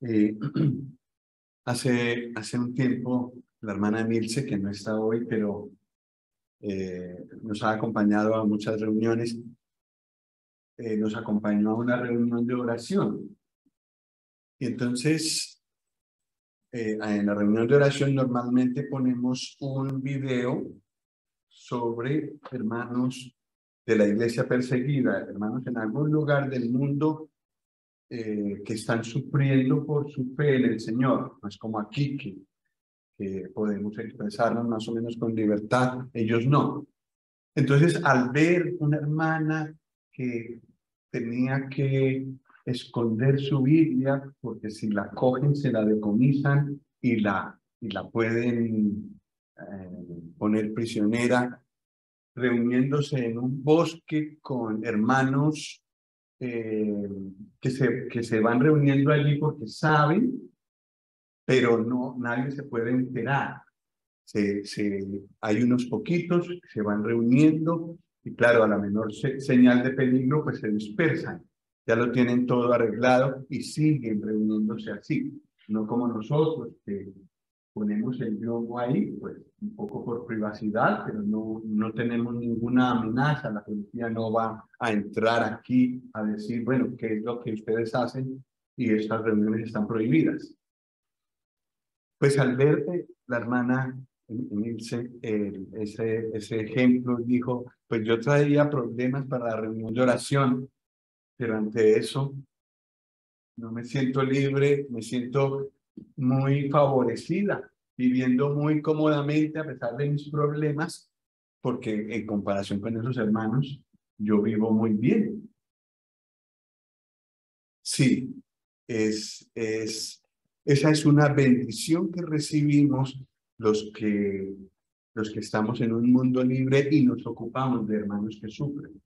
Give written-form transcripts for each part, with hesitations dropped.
Eh, hace un tiempo, la hermana Milce, que no está hoy, pero nos ha acompañado a muchas reuniones, nos acompañó a una reunión de oración. Y entonces, en la reunión de oración normalmente ponemos un video sobre hermanos de la iglesia perseguida, hermanos en algún lugar del mundo que están sufriendo por su fe en el Señor. No es como aquí que podemos expresarnos más o menos con libertad, ellos no. Entonces, al ver una hermana que tenía que esconder su Biblia, porque si la cogen se la decomisan y la pueden poner prisionera, reuniéndose en un bosque con hermanos eh, que se van reuniendo allí porque saben, pero no, nadie se puede enterar. Hay unos poquitos que se van reuniendo y claro, a la menor señal de peligro, pues se dispersan. Ya lo tienen todo arreglado y siguen reuniéndose así. No como nosotros, que ponemos el globo ahí, pues un poco por privacidad, pero no tenemos ninguna amenaza. La policía no va a entrar aquí a decir, bueno, ¿qué es lo que ustedes hacen? Y estas reuniones están prohibidas. Pues al ver la hermana Milce, ese ejemplo, dijo, pues yo traía problemas para la reunión de oración, pero ante eso no me siento libre, me siento muy favorecida, viviendo muy cómodamente a pesar de mis problemas, porque en comparación con esos hermanos, yo vivo muy bien. Sí, esa es una bendición que recibimos los que, los que estamos en un mundo libre y nos ocupamos de hermanos que sufren.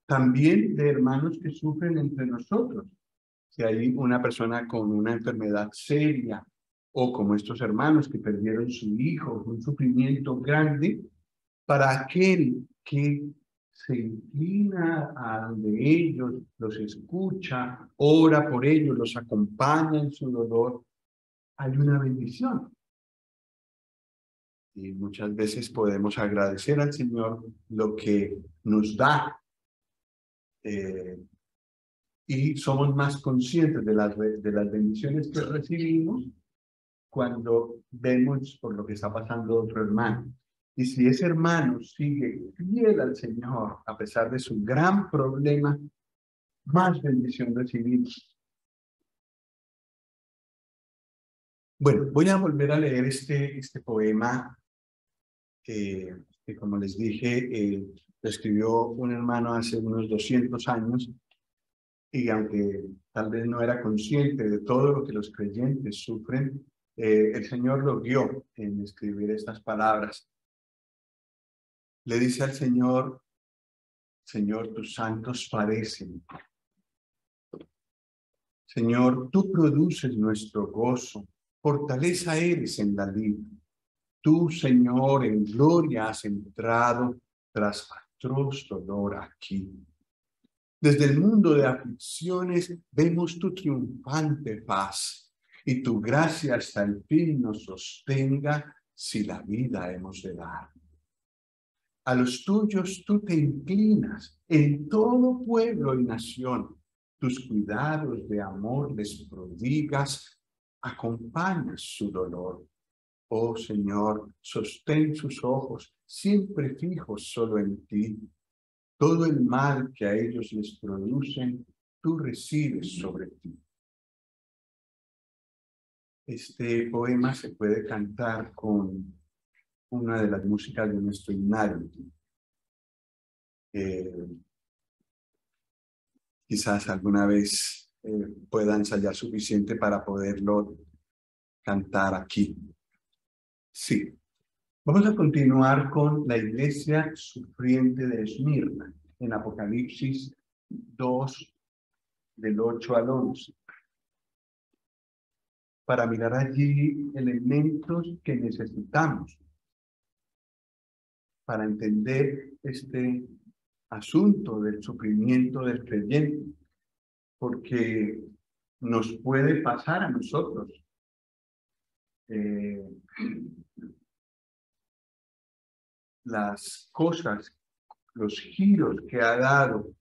También de hermanos que sufren entre nosotros. Si hay una persona con una enfermedad seria o como estos hermanos que perdieron su hijo, un sufrimiento grande, para aquel que se inclina a donde ellos, los escucha, ora por ellos, los acompaña en su dolor, hay una bendición. Y muchas veces podemos agradecer al Señor lo que nos da y somos más conscientes de las bendiciones que recibimos cuando vemos por lo que está pasando otro hermano. Y si ese hermano sigue fiel al Señor, a pesar de su gran problema, más bendición recibimos. Bueno, voy a volver a leer este poema que, como les dije, lo escribió un hermano hace unos 200 años y aunque tal vez no era consciente de todo lo que los creyentes sufren, el Señor lo guió en escribir estas palabras. Le dice al Señor, Señor, tus santos parecen. Señor, tú produces nuestro gozo, fortaleza eres en la lid. Tú, Señor, en gloria has entrado tras atroz dolor aquí. Desde el mundo de aflicciones vemos tu triunfante paz y tu gracia hasta el fin nos sostenga si la vida hemos de dar. A los tuyos tú te inclinas en todo pueblo y nación. Tus cuidados de amor les prodigas, acompañas su dolor. Oh Señor, sostén sus ojos siempre fijos solo en ti. Todo el mal que a ellos les producen, tú recibes sobre ti. Este poema se puede cantar con una de las músicas de nuestro himnario. Quizás alguna vez pueda ensayar suficiente para poderlo cantar aquí. Sí. Vamos a continuar con la iglesia sufriente de Esmirna, en Apocalipsis 2, del 8 al 11, para mirar allí elementos que necesitamos para entender este asunto del sufrimiento del creyente, porque nos puede pasar a nosotros. Las cosas, los giros que ha dado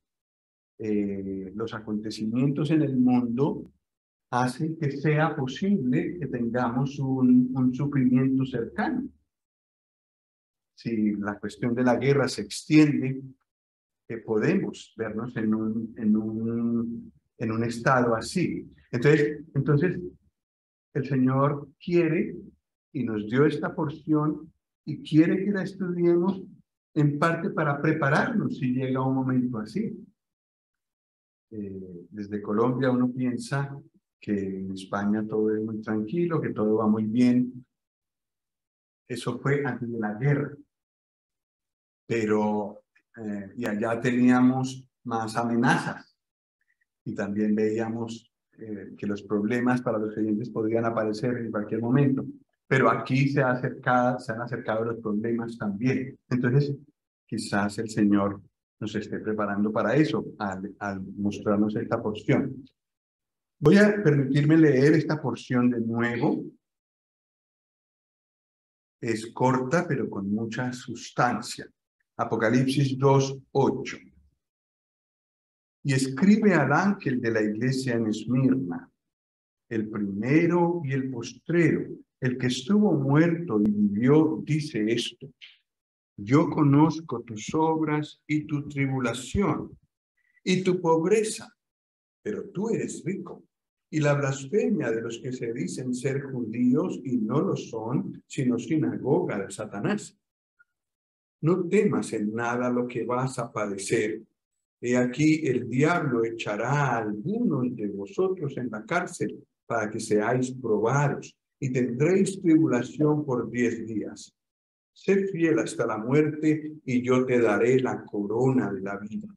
los acontecimientos en el mundo hacen que sea posible que tengamos un sufrimiento cercano. Si la cuestión de la guerra se extiende, podemos vernos en un estado así. Entonces, el Señor quiere y nos dio esta porción y quiere que la estudiemos en parte para prepararnos si llega un momento así. Desde Colombia uno piensa que en España todo es muy tranquilo, que todo va muy bien. Eso fue antes de la guerra. Pero, y allá teníamos más amenazas y también veíamos que los problemas para los creyentes podrían aparecer en cualquier momento. Pero aquí se han acercado los problemas también. Entonces, quizás el Señor nos esté preparando para eso, al mostrarnos esta porción. Voy a permitirme leer esta porción de nuevo. Es corta, pero con mucha sustancia. Apocalipsis 2:8. Y escribe al ángel de la iglesia en Esmirna, el primero y el postrero, el que estuvo muerto y vivió, dice esto: yo conozco tus obras y tu tribulación y tu pobreza, pero tú eres rico. Y la blasfemia de los que se dicen ser judíos y no lo son, sino sinagoga de Satanás. No temas en nada lo que vas a padecer. He aquí el diablo echará a algunos de vosotros en la cárcel para que seáis probados y tendréis tribulación por 10 días. Sé fiel hasta la muerte y yo te daré la corona de la vida.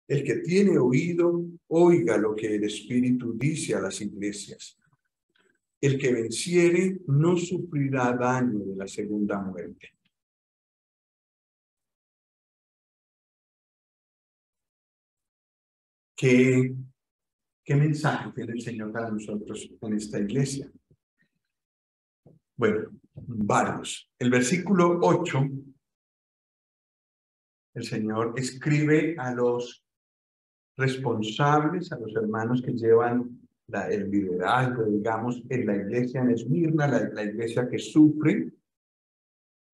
El que tiene oído, oiga lo que el Espíritu dice a las iglesias. El que venciere no sufrirá daño de la segunda muerte. ¿Qué mensaje tiene el Señor para nosotros en esta iglesia? Bueno, varios. El versículo 8, el Señor escribe a los responsables, a los hermanos que llevan el liderazgo, digamos, en la iglesia en Esmirna, la iglesia que sufre,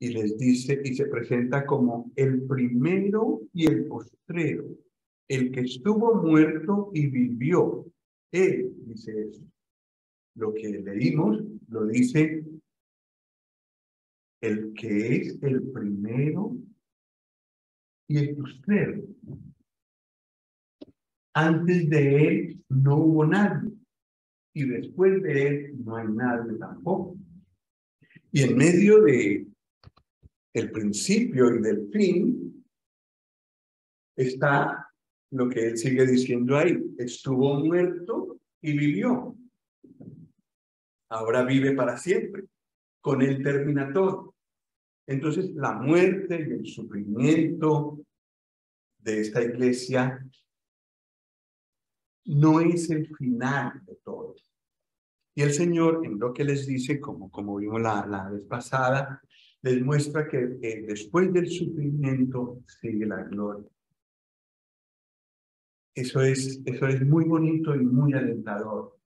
y les dice, y se presenta como el primero y el postrero, el que estuvo muerto y vivió. Él dice eso. Lo que leímos lo dice el que es el primero y el postrero. Antes de él no hubo nadie y después de él no hay nadie tampoco. Y en medio de el principio y del fin está lo que él sigue diciendo ahí: estuvo muerto y vivió. Ahora vive para siempre. Con él termina todo. Entonces, la muerte y el sufrimiento de esta iglesia no es el final de todo. Y el Señor, en lo que les dice, como vimos la vez pasada, les muestra que después del sufrimiento sigue la gloria. Eso es muy bonito y muy alentador.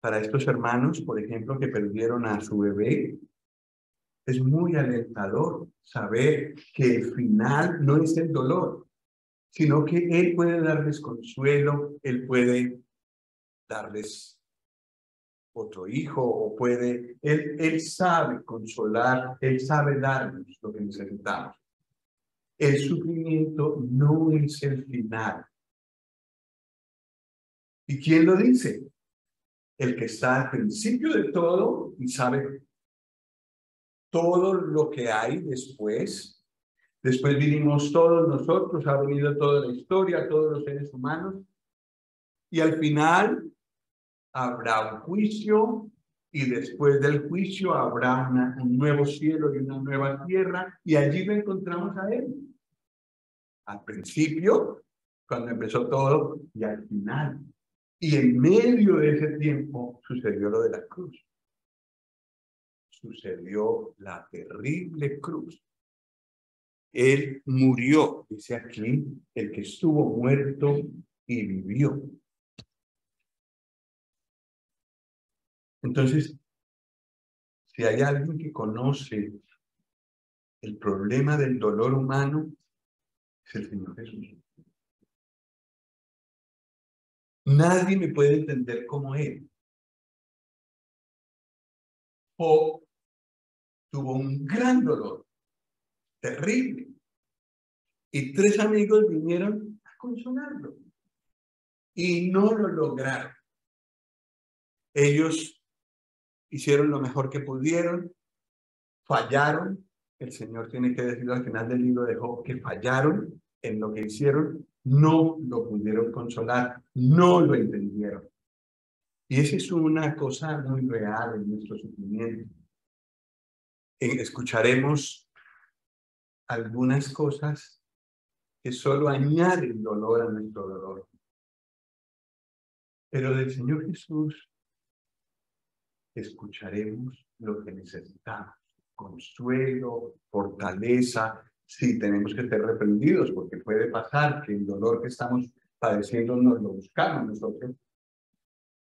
Para estos hermanos, por ejemplo, que perdieron a su bebé, es muy alentador saber que el final no es el dolor, sino que Él puede darles consuelo, Él puede darles otro hijo, o Él sabe consolar, Él sabe darnos lo que necesitamos. El sufrimiento no es el final. ¿Y quién lo dice? El que está al principio de todo y sabe todo lo que hay después. Después vinimos todos nosotros, ha venido toda la historia, todos los seres humanos. Y al final habrá un juicio, y después del juicio habrá un nuevo cielo y una nueva tierra, y allí lo encontramos a Él. Al principio, cuando empezó todo, y al final, Y en medio de ese tiempo sucedió lo de la cruz. Sucedió la terrible cruz. Él murió, dice aquí, el que estuvo muerto y vivió. Entonces, si hay alguien que conoce el problema del dolor humano, es el Señor Jesús. Nadie me puede entender como Él. Job tuvo un gran dolor, terrible, y 3 amigos vinieron a consolarlo, y no lo lograron. Ellos hicieron lo mejor que pudieron, fallaron. El Señor tiene que decirlo al final del libro de Job, que fallaron en lo que hicieron, no lo pudieron consolar, no lo entendieron. Y esa es una cosa muy real en nuestro sufrimiento. Escucharemos algunas cosas que solo añaden dolor a nuestro dolor. Pero del Señor Jesús escucharemos lo que necesitamos: consuelo, fortaleza. Sí, tenemos que ser reprendidos, porque puede pasar que el dolor que estamos padeciendo nos lo buscamos nosotros.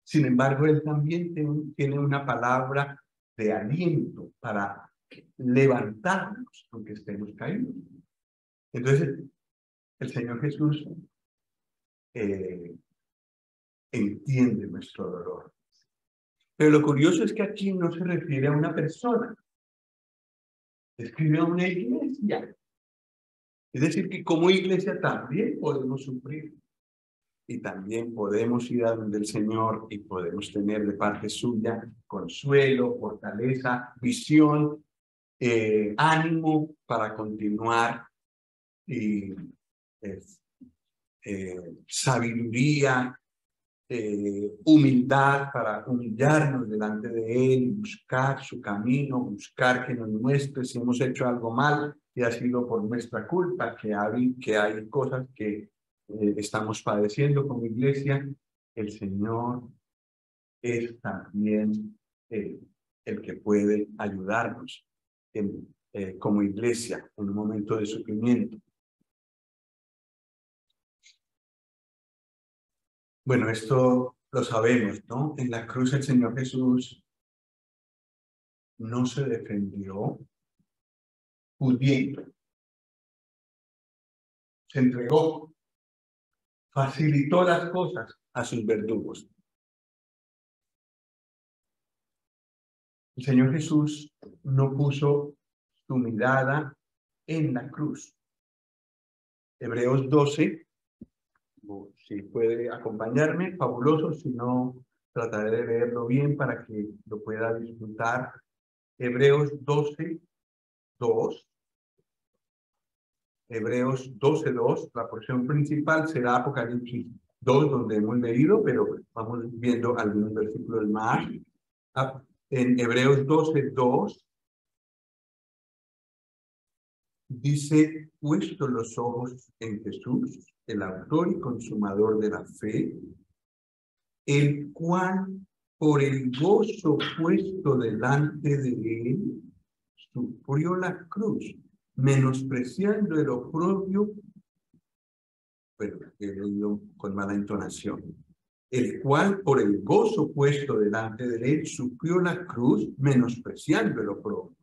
Sin embargo, Él también tiene una palabra de aliento para levantarnos aunque estemos caídos. Entonces, el Señor Jesús entiende nuestro dolor. Pero lo curioso es que aquí no se refiere a una persona, escribe a una iglesia. Es decir, que como iglesia también podemos sufrir y también podemos ir a donde el Señor y podemos tener de parte suya consuelo, fortaleza, visión, ánimo para continuar y sabiduría, humildad para humillarnos delante de Él, buscar su camino, buscar que nos muestre si hemos hecho algo mal y ha sido por nuestra culpa, que hay cosas que estamos padeciendo como iglesia. El Señor es también el que puede ayudarnos como iglesia en un momento de sufrimiento. Bueno, esto lo sabemos, ¿no? En la cruz el Señor Jesús no se defendió pudiendo. Se entregó, facilitó las cosas a sus verdugos. El Señor Jesús no puso su mirada en la cruz. Hebreos 12, si puede acompañarme, fabuloso, si no, trataré de leerlo bien para que lo pueda disfrutar. Hebreos 12, 2. Hebreos 12:2, la porción principal será Apocalipsis 2, donde hemos leído, pero vamos viendo algunos versículos más. En Hebreos 12:2 dice: puesto los ojos en Jesús, el autor y consumador de la fe, el cual por el gozo puesto delante de él sufrió la cruz, menospreciando el oprobio. Bueno, he leído con mala entonación. El cual por el gozo puesto delante de él sufrió la cruz, menospreciando el oprobio.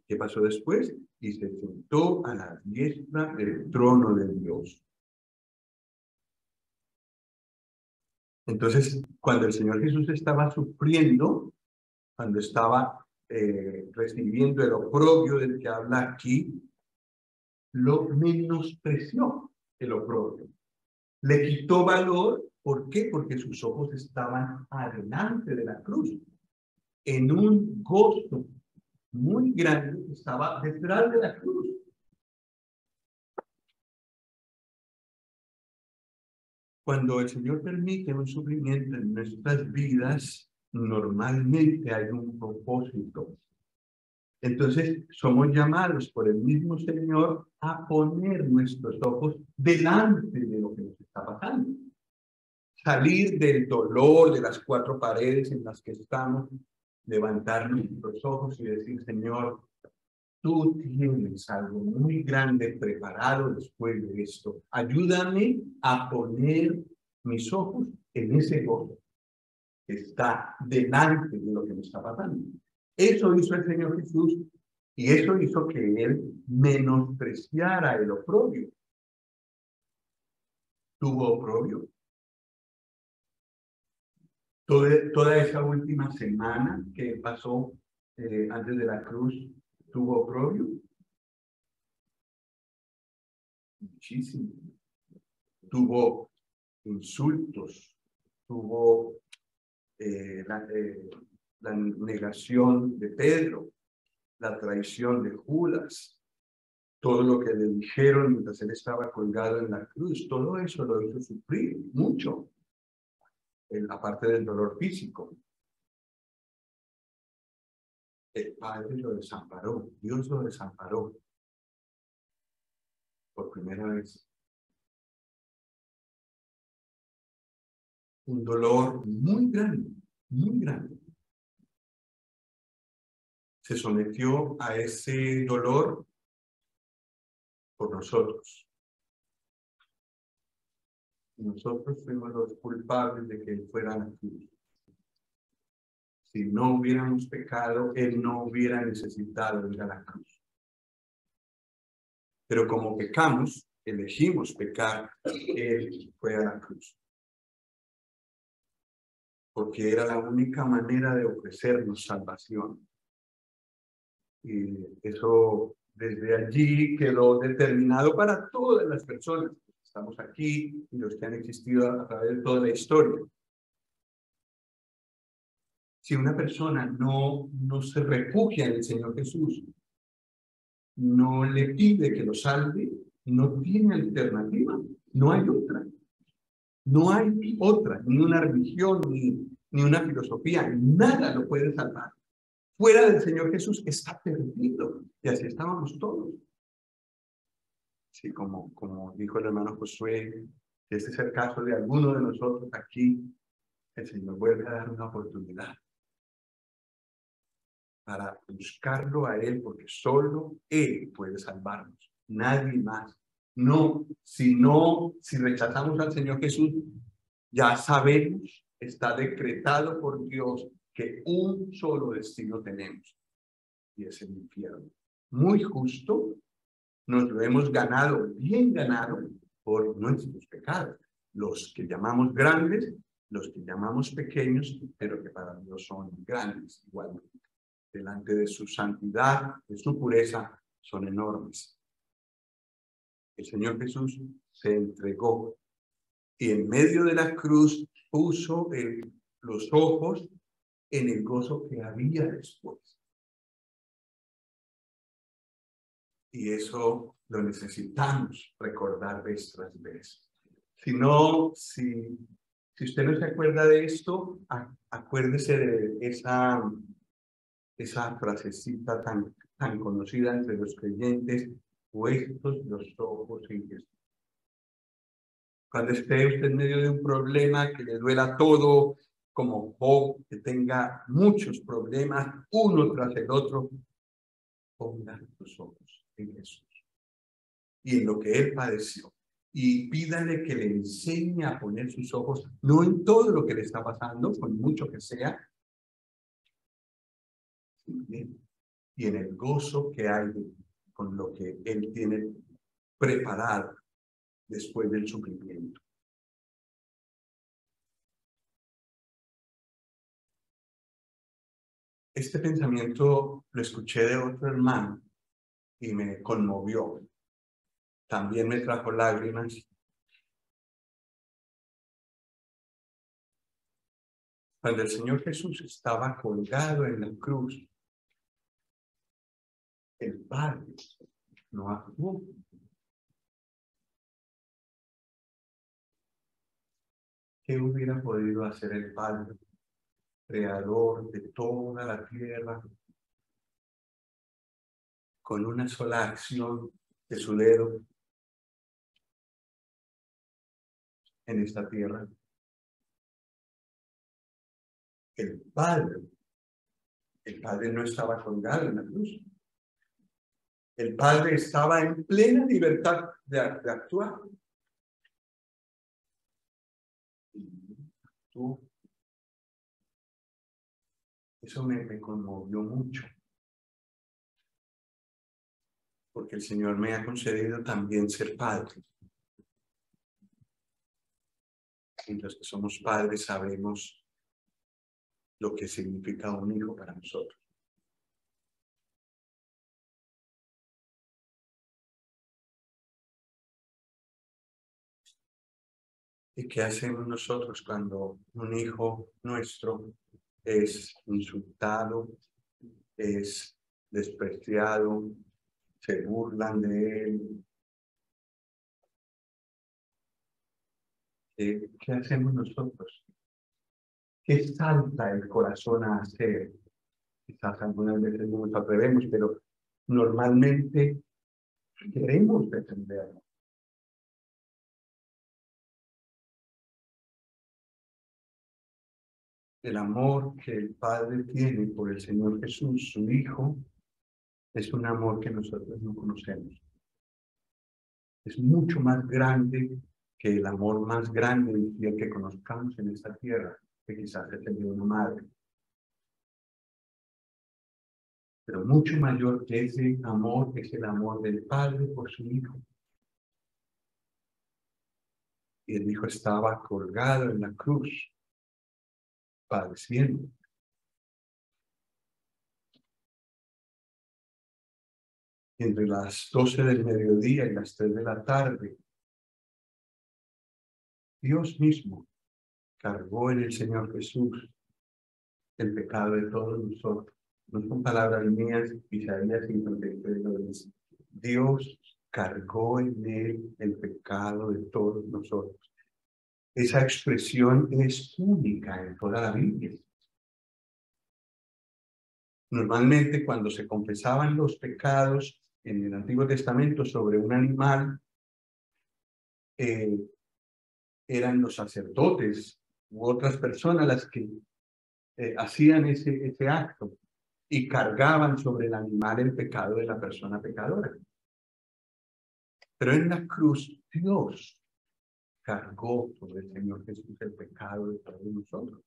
¿Qué pasó después? Y se sentó a la diestra del trono de Dios. Entonces, cuando el Señor Jesús estaba sufriendo, cuando estaba recibiendo el oprobio del que habla aquí, lo menospreció el oprobio. Le quitó valor. ¿Por qué? Porque sus ojos estaban adelante de la cruz, en un gozo muy grande que estaba detrás de la cruz. Cuando el Señor permite un sufrimiento en nuestras vidas, normalmente hay un propósito. Entonces, somos llamados por el mismo Señor a poner nuestros ojos delante de lo que nos está pasando. salir del dolor de las cuatro paredes en las que estamos, levantar nuestros ojos y decir, Señor, tú tienes algo muy grande preparado después de esto. Ayúdame a poner mis ojos en ese gozo que está delante de lo que me está pasando. Eso hizo el Señor Jesús y eso hizo que Él menospreciara el oprobio. Tuvo oprobio. Toda esa última semana que pasó antes de la cruz, tuvo oprobio. Muchísimo. Tuvo insultos, tuvo la negación de Pedro, la traición de Judas, todo lo que le dijeron mientras él estaba colgado en la cruz, todo eso lo hizo sufrir mucho, aparte del dolor físico. El Padre lo desamparó, Dios lo desamparó por primera vez. Un dolor muy grande, muy grande. Se sometió a ese dolor por nosotros. Y nosotros fuimos los culpables de que Él fuera a la cruz. Si no hubiéramos pecado, Él no hubiera necesitado ir a la cruz. Pero como pecamos, elegimos pecar, Él fue a la cruz. Porque era la única manera de ofrecernos salvación. Y eso desde allí quedó determinado para todas las personas que estamos aquí y los que han existido a través de toda la historia. Si una persona no se refugia en el Señor Jesús, no le pide que lo salve, no tiene alternativa, no hay otra. No hay otra, ni una religión, ni una filosofía, nada lo puede salvar. Fuera del Señor Jesús está perdido. Y así estábamos todos. Sí, como dijo el hermano Josué, este es el caso de alguno de nosotros aquí, el Señor vuelve a dar una oportunidad para buscarlo a Él, porque solo Él puede salvarnos, nadie más. No, si rechazamos al Señor Jesús, ya sabemos, está decretado por Dios que un solo destino tenemos, y es el infierno. Muy justo, nos lo hemos ganado, bien ganado, por nuestros pecados. Los que llamamos grandes, los que llamamos pequeños, pero que para Dios son grandes, igualmente. Delante de su santidad, de su pureza, son enormes. El Señor Jesús se entregó y en medio de la cruz puso los ojos en el gozo que había después. Y eso lo necesitamos recordar vez tras vez. Si usted no se acuerda de esto, acuérdese de esa frasecita tan conocida entre los creyentes, puestos los ojos en Jesús. Cuando esté usted en medio de un problema que le duela todo, como Job, que tenga muchos problemas, uno tras el otro, ponga los ojos en Jesús y en lo que Él padeció. Y pídale que le enseñe a poner sus ojos, no en todo lo que le está pasando, con mucho que sea, y en el gozo que hay con lo que Él tiene preparado después del sufrimiento. Este pensamiento lo escuché de otro hermano y me conmovió. También me trajo lágrimas. Cuando el Señor Jesús estaba colgado en la cruz, el Padre no actuó. ¿Qué hubiera podido hacer el Padre, creador de toda la tierra, con una sola acción de su dedo en esta tierra? El Padre no estaba colgado en la cruz. El Padre estaba en plena libertad de actuar. Eso me conmovió mucho, porque el Señor me ha concedido también ser padre. Y los que somos padres sabemos lo que significa un hijo para nosotros. ¿Y qué hacemos nosotros cuando un hijo nuestro es insultado, es despreciado, se burlan de él? ¿Qué hacemos nosotros? ¿Qué salta el corazón a hacer? Quizás algunas veces no nos atrevemos, pero normalmente queremos defenderlo. El amor que el Padre tiene por el Señor Jesús, su Hijo, es un amor que nosotros no conocemos. Es mucho más grande que el amor más grande y fiel que conozcamos en esta tierra, que quizás es el de una madre. Pero mucho mayor que ese amor es el amor del Padre por su Hijo. Y el Hijo estaba colgado en la cruz, padeciendo. Entre las 12 del mediodía y las 3 de la tarde, Dios mismo cargó en el Señor Jesús el pecado de todos nosotros. No son palabras mías, Isaías 53 lo dice. Dios cargó en él el pecado de todos nosotros. Esa expresión es única en toda la Biblia. Normalmente cuando se confesaban los pecados en el Antiguo Testamento sobre un animal, eran los sacerdotes u otras personas las que hacían ese acto y cargaban sobre el animal el pecado de la persona pecadora. Pero en la cruz, Dios cargó sobre el Señor Jesús el pecado de todos nosotros.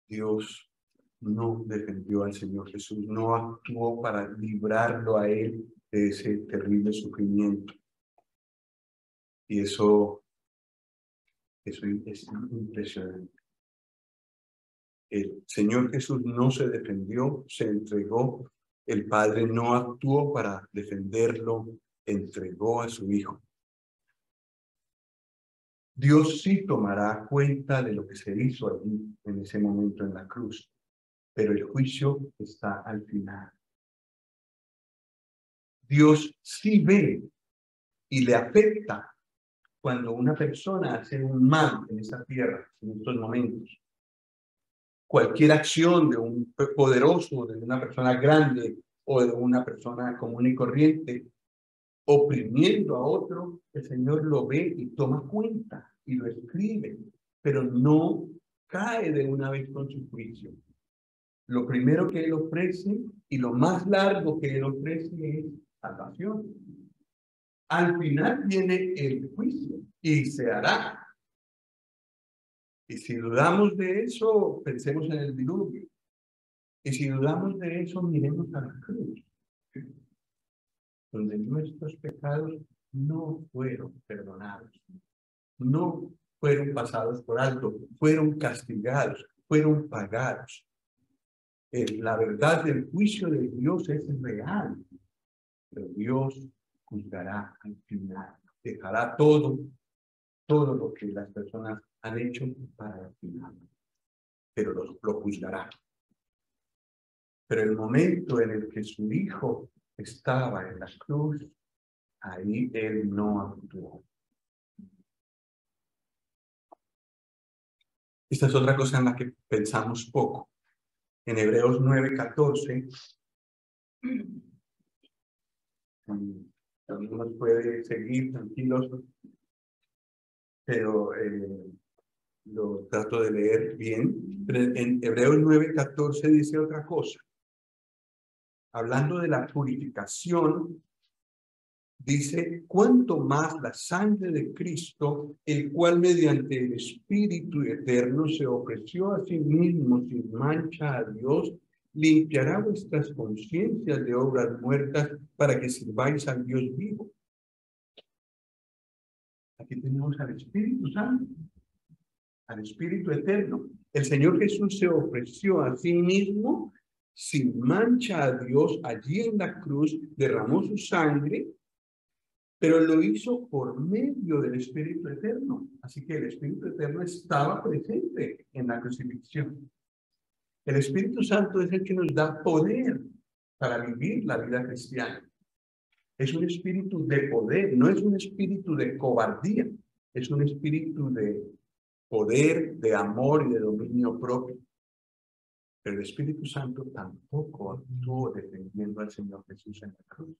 Dios no defendió al Señor Jesús, no actuó para librarlo a él de ese terrible sufrimiento. Y eso es impresionante. El Señor Jesús no se defendió, se entregó. El Padre no actuó para defenderlo, entregó a su Hijo. Dios sí tomará cuenta de lo que se hizo allí en ese momento en la cruz, pero el juicio está al final. Dios sí ve y le afecta cuando una persona hace un mal en esa tierra, en estos momentos. Cualquier acción de un poderoso, de una persona grande o de una persona común y corriente, oprimiendo a otro, el Señor lo ve y toma cuenta y lo escribe, pero no cae de una vez con su juicio. Lo primero que Él ofrece y lo más largo que Él ofrece es salvación. Al final viene el juicio y se hará. Y si dudamos de eso, pensemos en el diluvio. Y si dudamos de eso, miremos a la cruz, donde nuestros pecados no fueron perdonados, no fueron pasados por alto, fueron castigados, fueron pagados. La verdad del juicio de Dios es real, pero Dios juzgará al final, dejará todo lo que las personas han hecho para el final, pero lo juzgará. Pero el momento en el que su Hijo estaba en la cruz, ahí Él no actuó. Esta es otra cosa en la que pensamos poco. En Hebreos 9:14, también nos puede seguir tranquilos, pero lo trato de leer bien. Pero en Hebreos 9:14 dice otra cosa. Hablando de la purificación, dice, cuanto más la sangre de Cristo, el cual mediante el Espíritu eterno se ofreció a sí mismo sin mancha a Dios, limpiará vuestras conciencias de obras muertas para que sirváis al Dios vivo. Aquí tenemos al Espíritu Santo, al Espíritu eterno. El Señor Jesús se ofreció a sí mismo sin mancha a Dios allí en la cruz, derramó su sangre, pero lo hizo por medio del Espíritu Eterno. Así que el Espíritu Eterno estaba presente en la crucifixión. El Espíritu Santo es el que nos da poder para vivir la vida cristiana. Es un espíritu de poder, no es un espíritu de cobardía, es un espíritu de poder, de amor y de dominio propio. Pero el Espíritu Santo tampoco actuó defendiendo al Señor Jesús en la cruz.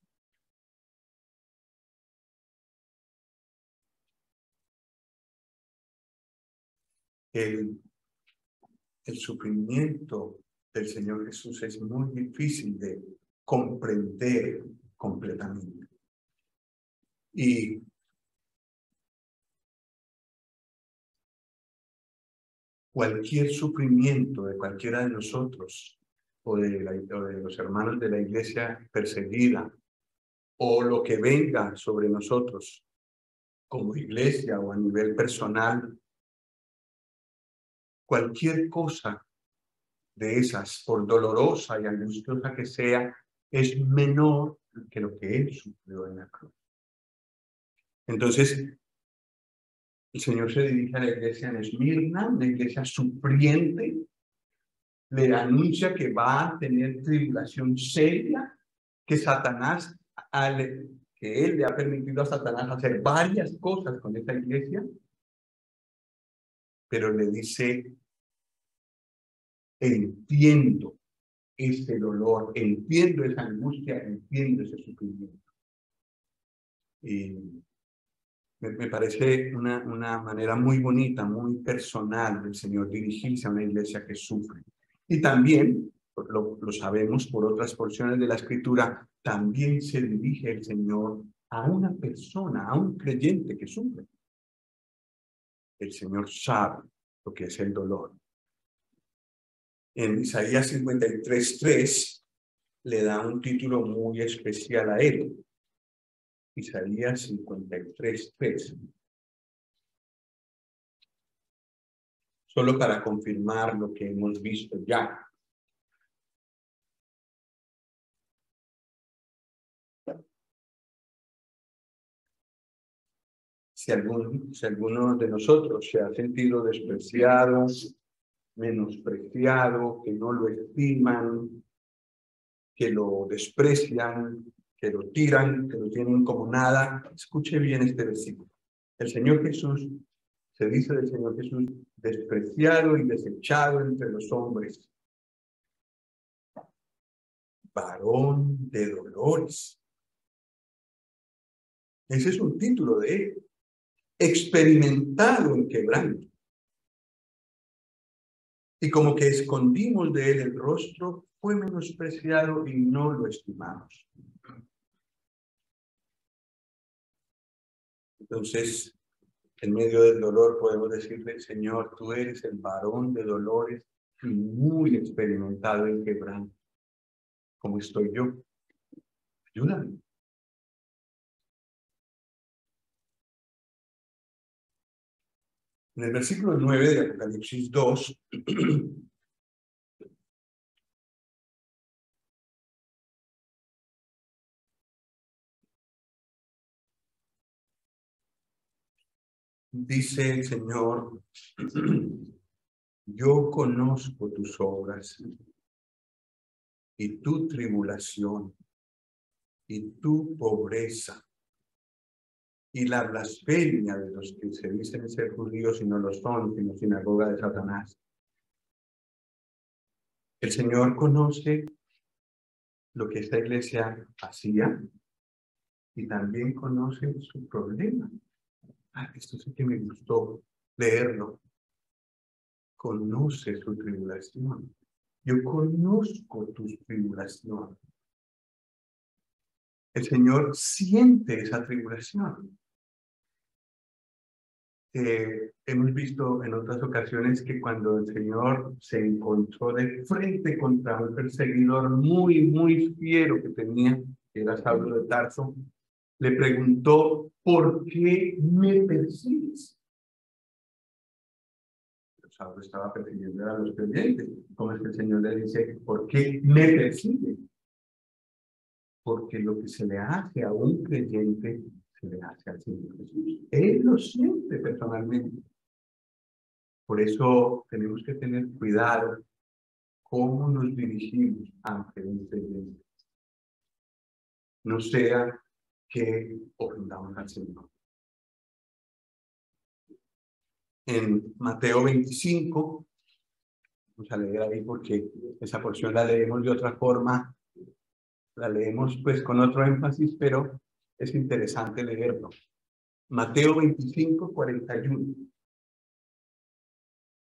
El sufrimiento del Señor Jesús es muy difícil de comprender completamente. Y cualquier sufrimiento de cualquiera de nosotros o de los hermanos de la iglesia perseguida o lo que venga sobre nosotros como iglesia o a nivel personal, cualquier cosa de esas, por dolorosa y angustiosa que sea, es menor que lo que él sufrió en la cruz. Entonces, el Señor se dirige a la iglesia en Esmirna, una iglesia sufriente, le anuncia que va a tener tribulación seria, que Satanás, que él le ha permitido a Satanás hacer varias cosas con esta iglesia, pero le dice, entiendo ese dolor, entiendo esa angustia, entiendo ese sufrimiento. Y me parece una manera muy bonita, muy personal del Señor dirigirse a una iglesia que sufre. Y también, lo sabemos por otras porciones de la Escritura, también se dirige el Señor a una persona, a un creyente que sufre. El Señor sabe lo que es el dolor. En Isaías 53:3 le da un título muy especial a él. Isaías 53:3. Solo para confirmar lo que hemos visto ya. Si alguno de nosotros se ha sentido despreciado, menospreciado, que no lo estiman, que lo desprecian, que lo tiran, que lo tienen como nada, escuche bien este versículo. El Señor Jesús, se dice del Señor Jesús, despreciado y desechado entre los hombres, varón de dolores. Ese es un título de él. Experimentado en quebranto. Y como que escondimos de él el rostro, fue menospreciado y no lo estimamos. Entonces, en medio del dolor podemos decirle, Señor, tú eres el varón de dolores y muy experimentado en quebranto. ¿Cómo estoy yo? Ayúdame. En el versículo 9 de Apocalipsis 2, dice el Señor, yo conozco tus obras y tu tribulación y tu pobreza y la blasfemia de los que se dicen ser judíos y no lo son, sino sinagoga de Satanás. El Señor conoce lo que esta iglesia hacía y también conoce su problema. Esto sí que me gustó leerlo. Conoce su tribulación. Yo conozco tus tribulaciones. El Señor siente esa tribulación. Hemos visto en otras ocasiones que cuando el Señor se encontró de frente contra un perseguidor muy fiero que tenía, que era Saulo de Tarso, le preguntó: ¿por qué me persigues? Saulo estaba persiguiendo a los creyentes. ¿Cómo es que el Señor le dice: ¿por qué me persigue? Porque lo que se le hace a un creyente se le hace al Señor Jesús. Él lo siente personalmente. Por eso tenemos que tener cuidado cómo nos dirigimos ante un creyente. No sea que ofendamos al Señor. En Mateo 25, vamos a leer ahí porque esa porción la leemos de otra forma, la leemos pues con otro énfasis, pero es interesante leerlo. Mateo 25, 41.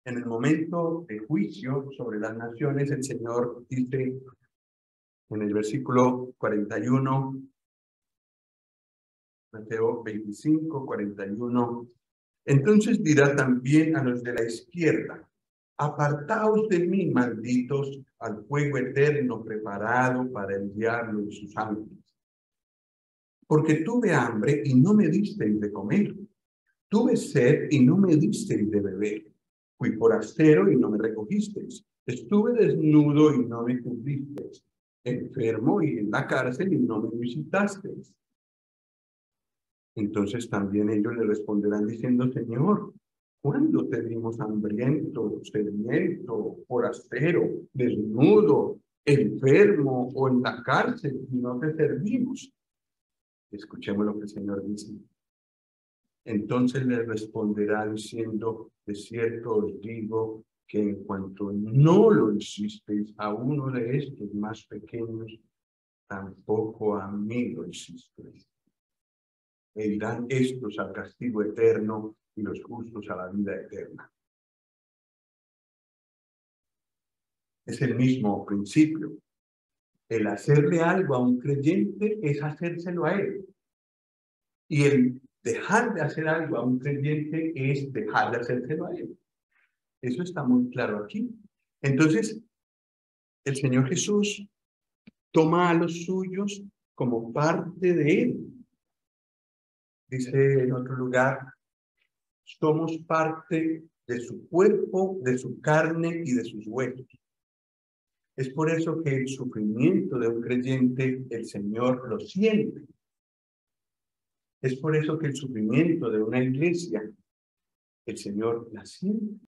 En el momento de juicio sobre las naciones, el Señor dice en el versículo 41, Mateo 25, 41, entonces dirá también a los de la izquierda: apartaos de mí, malditos, al fuego eterno preparado para el diablo y sus ángeles. Porque tuve hambre y no me disteis de comer, tuve sed y no me disteis de beber, fui forastero y no me recogisteis, estuve desnudo y no me cubristeis, enfermo y en la cárcel y no me visitasteis. Entonces también ellos le responderán diciendo: Señor, ¿cuándo te vimos hambriento, sediento, forastero, desnudo, enfermo o en la cárcel y no te servimos? Escuchemos lo que el Señor dice. Entonces le responderá diciendo: de cierto os digo que en cuanto no lo hicisteis a uno de estos más pequeños, tampoco a mí lo hicisteis. E irán estos al castigo eterno y los justos a la vida eterna. Es el mismo principio. El hacerle algo a un creyente es hacérselo a él. Y el dejar de hacer algo a un creyente es dejar de hacérselo a él. Eso está muy claro aquí. Entonces, el Señor Jesús toma a los suyos como parte de él. Dice en otro lugar: somos parte de su cuerpo, de su carne y de sus huesos. Es por eso que el sufrimiento de un creyente, el Señor lo siente. Es por eso que el sufrimiento de una iglesia, el Señor la siente.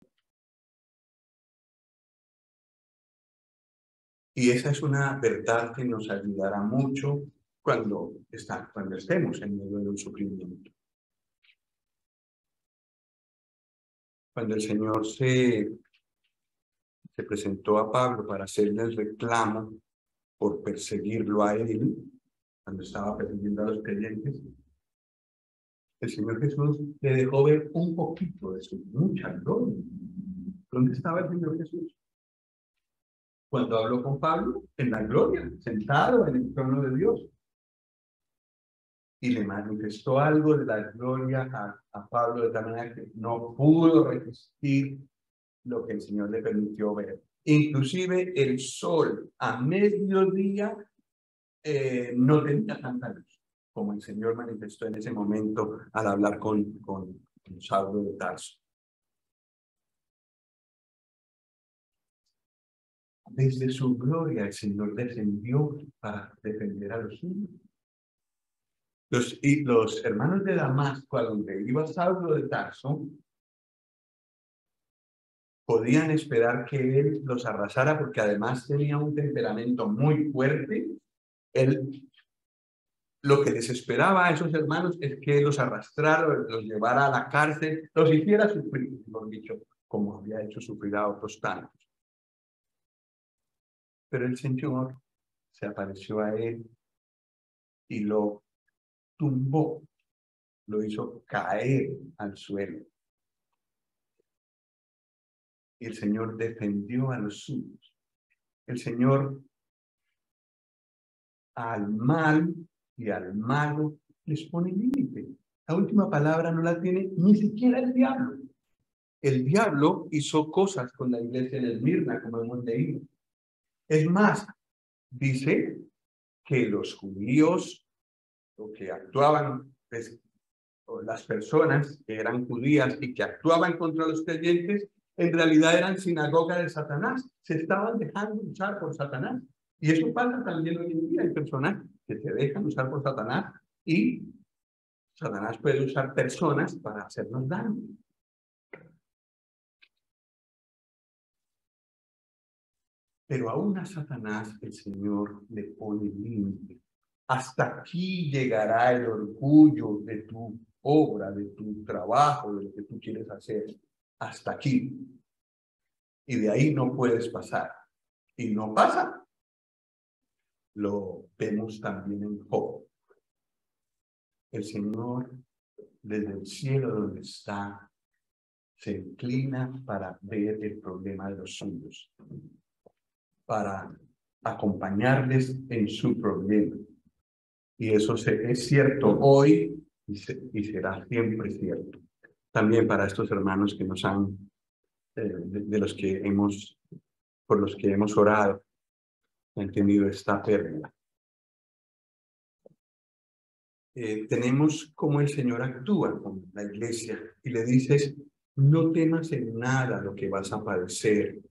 Y esa es una verdad que nos ayudará mucho cuando estemos en medio de un sufrimiento. Cuando el Señor se presentó a Pablo para hacerle el reclamo por perseguirlo a él, cuando estaba persiguiendo a los creyentes, el Señor Jesús le dejó ver un poquito de su mucha gloria. ¿Dónde estaba el Señor Jesús? Cuando habló con Pablo, en la gloria, sentado en el trono de Dios. Y le manifestó algo de la gloria a Pablo de tal manera que no pudo resistir lo que el Señor le permitió ver. Inclusive el sol a mediodía no tenía tanta luz como el Señor manifestó en ese momento al hablar con Saulo de Tarso. Desde su gloria el Señor descendió para defender a los suyos. Los hermanos de Damasco, a donde iba Saulo de Tarso, podían esperar que él los arrasara porque además tenía un temperamento muy fuerte. Él, lo que les esperaba a esos hermanos es que los arrastrara, los llevara a la cárcel, los hiciera sufrir, mejor dicho, como había hecho sufrir a otros tantos. Pero el Señor se apareció a él y lo tumbó, lo hizo caer al suelo. Y el Señor defendió a los suyos. El Señor al mal y al malo les pone límite. La última palabra no la tiene ni siquiera el diablo. El diablo hizo cosas con la iglesia de Esmirna, como hemos leído. Es más, dice que los judíos, o que actuaban, pues, o las personas que eran judías y que actuaban contra los creyentes, en realidad eran sinagoga de Satanás. Se estaban dejando usar por Satanás. Y eso pasa también hoy en día. Hay personas que se dejan usar por Satanás y Satanás puede usar personas para hacernos daño. Pero aún a Satanás el Señor le pone límite. Hasta aquí llegará el orgullo de tu obra, de tu trabajo, de lo que tú quieres hacer. Hasta aquí. Y de ahí no puedes pasar. Y no pasa. Lo vemos también en Job. El Señor, desde el cielo donde está, se inclina para ver el problema de los suyos, para acompañarles en su problema. Y eso es cierto hoy y será siempre cierto. También para estos hermanos que nos han, de los que hemos, por los que hemos orado, han tenido esta pérdida. Tenemos cómo el Señor actúa con la iglesia y le dices, no temas en nada lo que vas a padecer.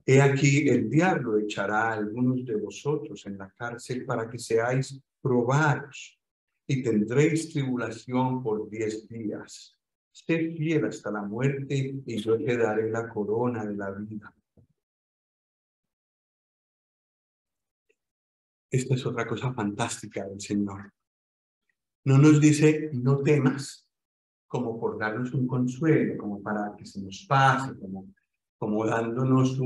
He aquí, el diablo echará a algunos de vosotros en la cárcel para que seáis probados y tendréis tribulación por 10 días. Sed fiel hasta la muerte y yo te daré la corona de la vida. Esta es otra cosa fantástica del Señor. No nos dice, no temas, como por darnos un consuelo, como para que se nos pase, como dándonos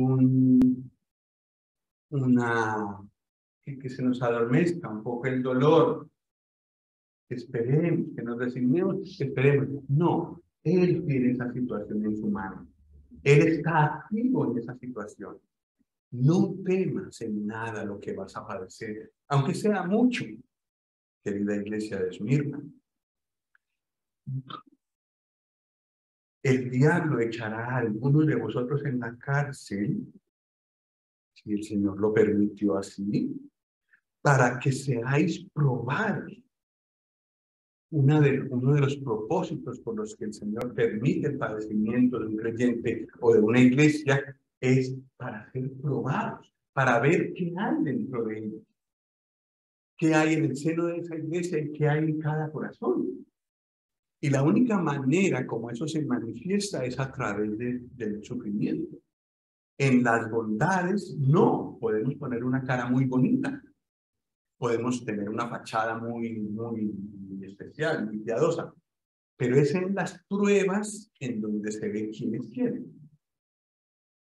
que se nos adormezca un poco el dolor. Esperemos, que nos resignemos, esperemos. No, Él tiene esa situación en su mano. Él está activo en esa situación. No temas en nada lo que vas a padecer, aunque sea mucho, querida iglesia de Esmirna. El diablo echará a algunos de vosotros en la cárcel, si el Señor lo permitió así, para que seáis probados. Uno de los propósitos por los que el Señor permite el padecimiento de un creyente o de una iglesia es para ser probados, para ver qué hay dentro de ellos, qué hay en el seno de esa iglesia y qué hay en cada corazón. Y la única manera como eso se manifiesta es a través del sufrimiento. En las bondades, no, podemos poner una cara muy bonita, podemos tener una fachada muy especial, muy piadosa, pero es en las pruebas en donde se ve quiénes quieren.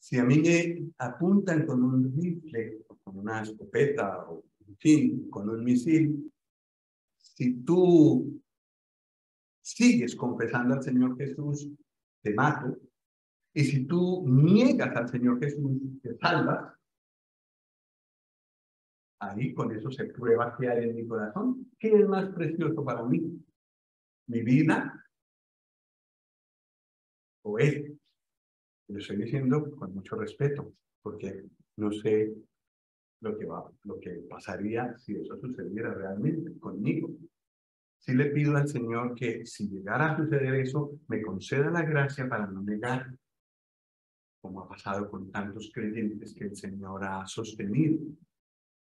Si a mí me apuntan con un rifle, con una escopeta, o en fin, con un misil, si tú sigues confesando al Señor Jesús, te mato. Y si tú niegas al Señor Jesús, te salvas. Ahí con eso se prueba qué hay en mi corazón. ¿Qué es más precioso para mí? ¿Mi vida o Él? Lo estoy diciendo con mucho respeto, porque no sé lo que pasaría si eso sucediera realmente conmigo. Sí le pido al Señor que si llegara a suceder eso, me conceda la gracia para no negar, como ha pasado con tantos creyentes que el Señor ha sostenido.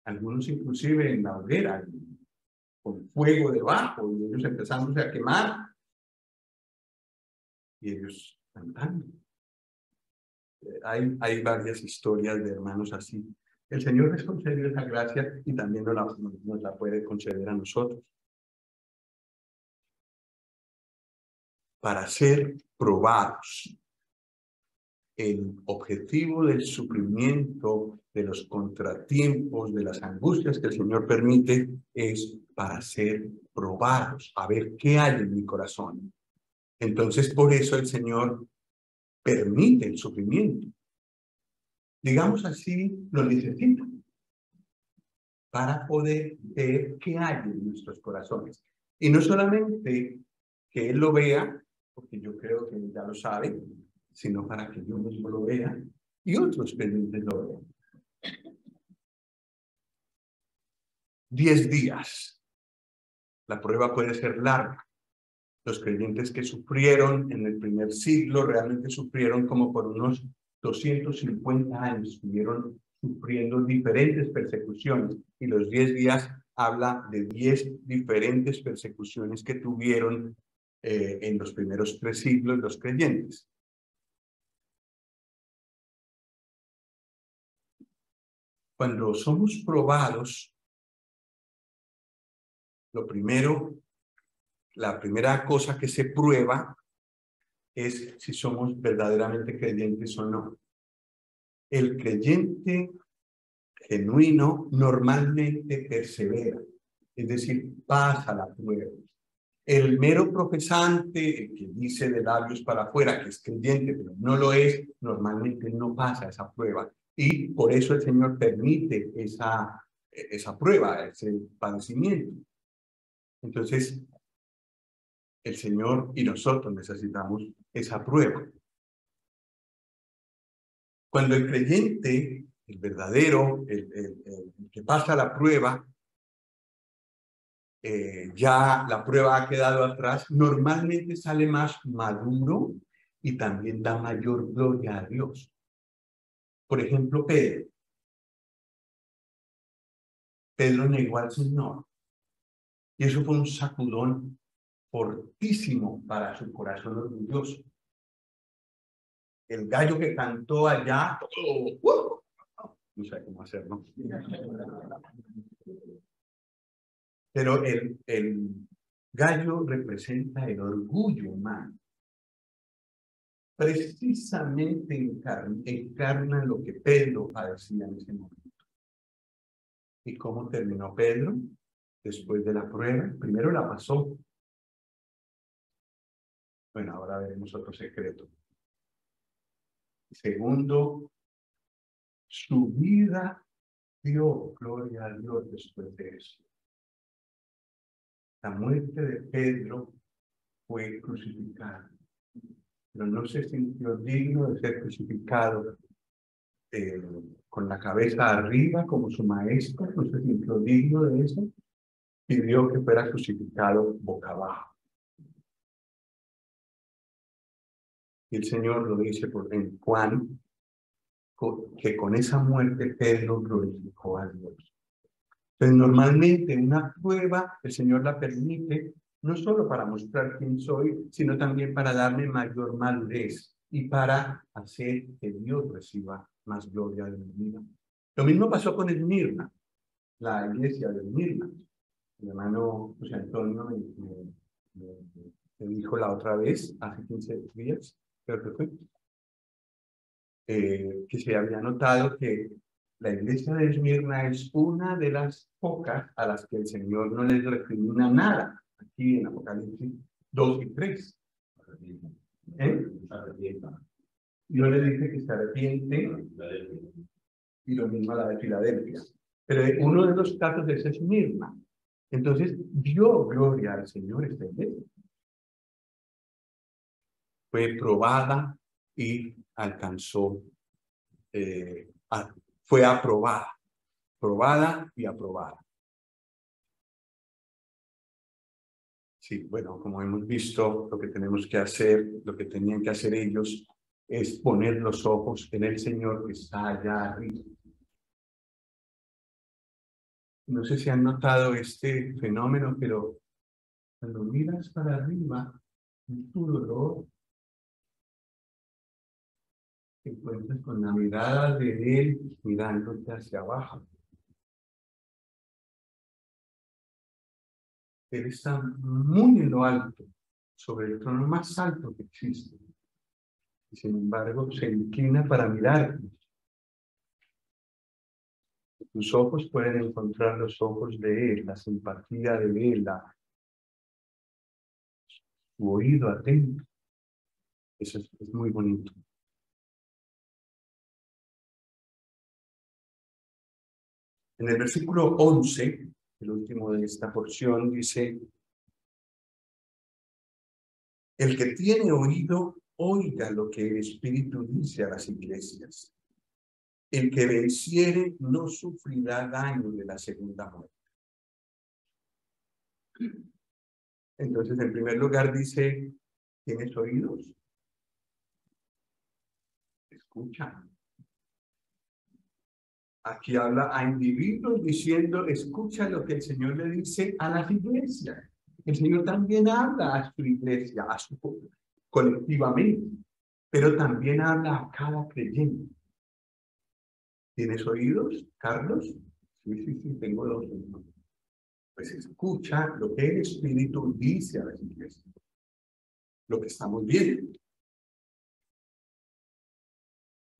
Algunos inclusive en la hoguera, con fuego debajo, y ellos empezándose a quemar, y ellos cantando. Hay varias historias de hermanos así. El Señor les concedió esa gracia y también nos la puede conceder a nosotros. Para ser probados. el objetivo del sufrimiento, de los contratiempos, de las angustias que el Señor permite, es para ser probados, a ver qué hay en mi corazón. Entonces, por eso el Señor permite el sufrimiento. Digamos así, lo necesita para poder ver qué hay en nuestros corazones. Y no solamente que Él lo vea, porque yo creo que Él ya lo sabe, sino para que yo mismo lo vea y otros creyentes lo vean. 10 días. La prueba puede ser larga. Los creyentes que sufrieron en el primer siglo realmente sufrieron como por unos 250 años. Estuvieron sufriendo diferentes persecuciones y los 10 días habla de 10 diferentes persecuciones que tuvieron en los primeros 3 siglos los creyentes. Cuando somos probados, la primera cosa que se prueba es si somos verdaderamente creyentes o no. El creyente genuino normalmente persevera, es decir, pasa la prueba. El mero profesante, el que dice de labios para afuera que es creyente, pero no lo es, normalmente no pasa esa prueba. Y por eso el Señor permite esa prueba, ese padecimiento. Entonces, el Señor y nosotros necesitamos esa prueba. Cuando el creyente, el verdadero, el que pasa la prueba, ya la prueba ha quedado atrás, normalmente sale más maduro y también da mayor gloria a Dios. Por ejemplo, Pedro. Pedro negó al Señor. Y eso fue un sacudón fortísimo para su corazón orgulloso. El gallo que cantó allá, no sé cómo hacerlo. Pero el gallo representa el orgullo humano. Precisamente encarna lo que Pedro padecía en ese momento. ¿Y cómo terminó Pedro? Después de la prueba, primero la pasó. Bueno, ahora veremos otro secreto. Segundo, su vida dio gloria a Dios después de eso. La muerte de Pedro fue crucificado, pero no se sintió digno de ser crucificado con la cabeza arriba como su maestro, no se sintió digno de eso, pidió que fuera crucificado boca abajo. Y el Señor lo dice en Juan, que con esa muerte Pedro glorificó a Dios. Entonces, normalmente una prueba el Señor la permite no solo para mostrar quién soy, sino también para darme mayor madurez y para hacer que Dios reciba más gloria de mi vida. Lo mismo pasó con Esmirna, la iglesia de Esmirna. Mi hermano José Antonio me dijo la otra vez, hace 15 días, creo que fue, que se había notado que la iglesia de Esmirna es una de las pocas a las que el Señor no les recrimina nada, aquí en Apocalipsis 2 y 3. No le dice que se arrepiente, y lo mismo a la de Filadelfia. Pero uno de los casos es Esmirna. Entonces, dio gloria al Señor esta iglesia. Fue probada y alcanzó, fue aprobada. Probada y aprobada. Sí, bueno, como hemos visto, lo que tenemos que hacer, lo que tenían que hacer ellos, es poner los ojos en el Señor que está allá arriba. No sé si han notado este fenómeno, pero cuando miras para arriba, en tu dolor, te encuentras con la mirada de Él mirándote hacia abajo. Él está muy en lo alto, sobre el trono más alto que existe. y sin embargo se inclina para mirarte. Tus ojos pueden encontrar los ojos de Él, la simpatía de Él, su oído atento. Eso es muy bonito. En el versículo 11, el último de esta porción, dice: el que tiene oído, oiga lo que el Espíritu dice a las iglesias. El que venciere no sufrirá daño de la segunda muerte. Entonces, en primer lugar dice: ¿tienes oídos? Escucha. Aquí habla a individuos diciendo: escucha lo que el Señor le dice a las iglesias. El Señor también habla a su iglesia, a su colectivamente, pero también habla a cada creyente. ¿Tienes oídos, Carlos? Sí, tengo los oídos. Pues escucha lo que el Espíritu dice a las iglesias, lo que estamos viendo.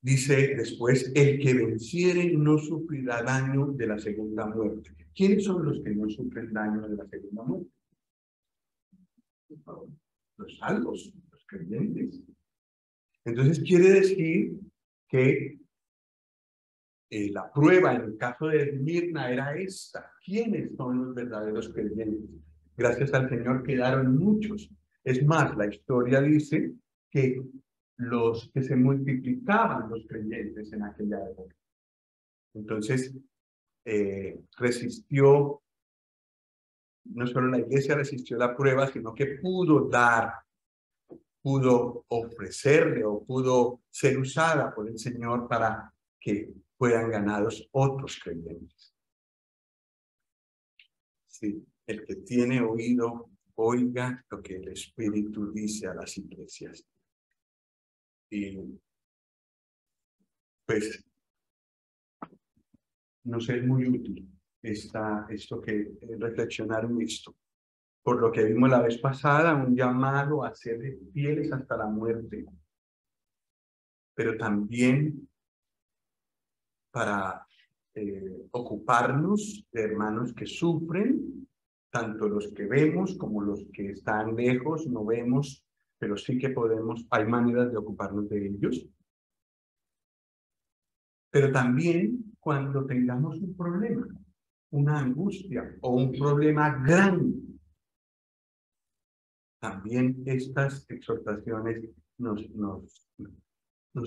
Dice después: el que venciere no sufrirá daño de la segunda muerte. ¿Quiénes son los que no sufren daño de la segunda muerte? Los salvos, los creyentes. Entonces quiere decir que la prueba en el caso de Esmirna era esta: ¿quiénes son los verdaderos creyentes? Gracias al Señor quedaron muchos. Es más, la historia dice que los que se multiplicaban los creyentes en aquella época. Entonces, resistió, no solo la iglesia resistió la prueba, sino que pudo ofrecerle o pudo ser usada por el Señor para que fueran ganados otros creyentes. Sí, el que tiene oído, oiga lo que el Espíritu dice a las iglesias. Y pues nos es muy útil esto que reflexionar en esto. Por lo que vimos la vez pasada, un llamado a ser fieles hasta la muerte, pero también para ocuparnos de hermanos que sufren, tanto los que vemos como los que están lejos, no vemos, pero sí que podemos, hay maneras de ocuparnos de ellos. Pero también cuando tengamos un problema, una angustia o un problema grande, también estas exhortaciones nos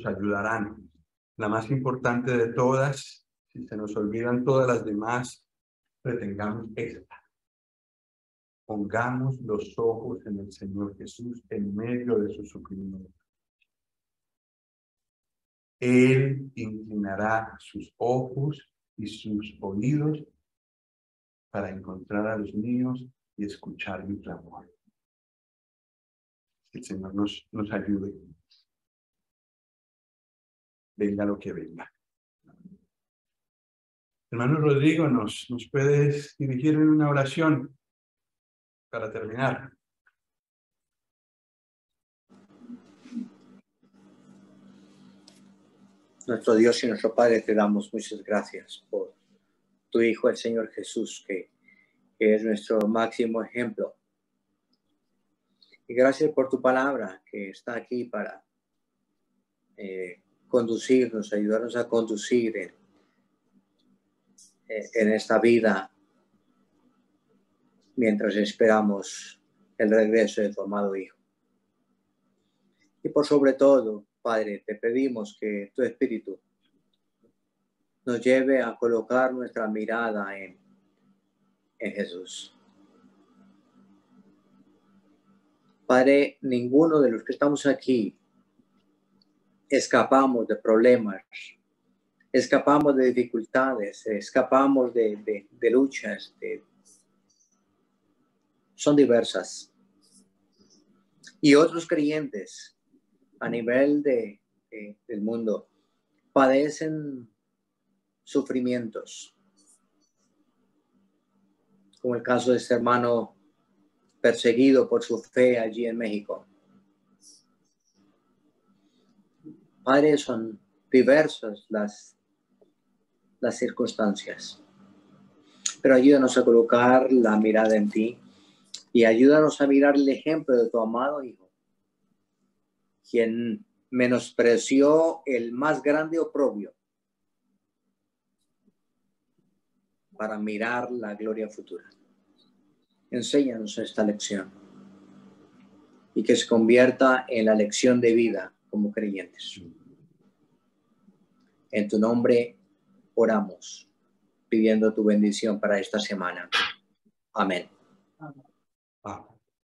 ayudarán. La más importante de todas, si se nos olvidan todas las demás, retengamos esta. Pongamos los ojos en el Señor Jesús en medio de su sufrimiento. Él inclinará sus ojos y sus oídos para encontrar a los míos y escuchar mi clamor. Que el Señor nos ayude. Venga lo que venga. Hermano Rodrigo, ¿nos puedes dirigir en una oración para terminar? Nuestro Dios y nuestro Padre, te damos muchas gracias por tu Hijo, el Señor Jesús, que es nuestro máximo ejemplo. Y gracias por tu palabra, que está aquí para conducirnos, ayudarnos a conducir en esta vida mientras esperamos el regreso de tu amado Hijo. Y por sobre todo, Padre, te pedimos que tu Espíritu nos lleve a colocar nuestra mirada en Jesús. Padre, ninguno de los que estamos aquí escapamos de problemas, escapamos de dificultades, escapamos de luchas, son diversas. Y otros creyentes a nivel del mundo padecen sufrimientos, como el caso de este hermano perseguido por su fe allí en México. Padre, son diversas las circunstancias, pero ayúdanos a colocar la mirada en ti y ayúdanos a mirar el ejemplo de tu amado Hijo, quien menospreció el más grande oprobio para mirar la gloria futura. Enséñanos esta lección y que se convierta en la lección de vida como creyentes. En tu nombre oramos, pidiendo tu bendición para esta semana. Amén. Ah.